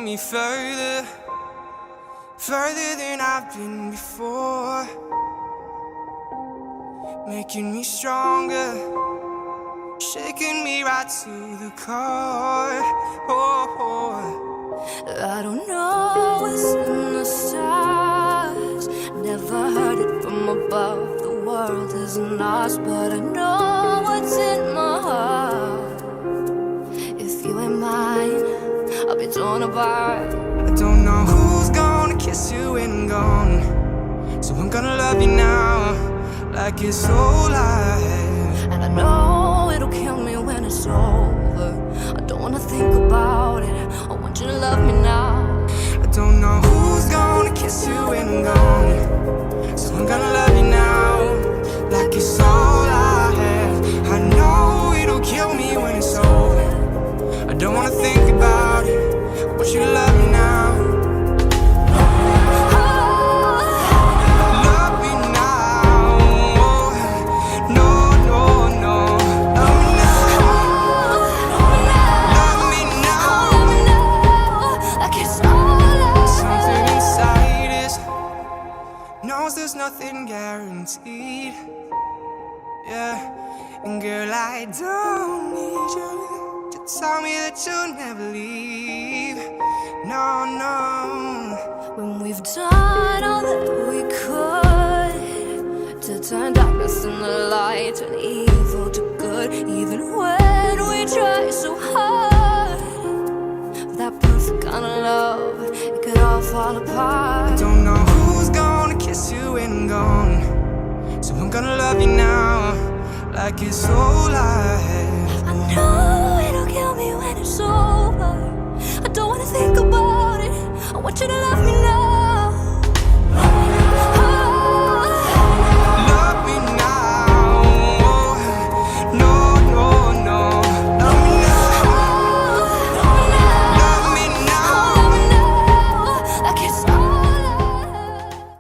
want me further, further than I've been before, making me stronger, shaking me right to the core. I don't know what's in the stars, never heard it from above. The world isn't ours, but I know what's in my heart. If you ain't mine, I'll be torn apart. I don't know who's gonna kiss you when I'm gone, so I'm gonna love you now, like it's all I have. And I know it'll kill me when it's over. I don't wanna think about it, I want you to love me now. I don't know who's gonna kiss you when I'm gone, so I'm gonna love you now, like it's all I have. I know it'll kill me when it's over. I don't wanna think about it, I want you to love me now. Love me now. No, no, no. Love me now. Love me now. Like it's all I Something inside us knows there's nothing guaranteed. Yeah, and girl, I don't need you to tell me that you'll never leave. No, no. When we've done all that we could to turn darkness into light, turn evil to good, even when we try so hard for that perfect kind of love, it could all fall apart. I don't know who's gonna kiss you when I'm gone, so I'm gonna love you now, like it's all I have. I know it'll kill me when it's over. I don't wanna think about it, I want you to love me now.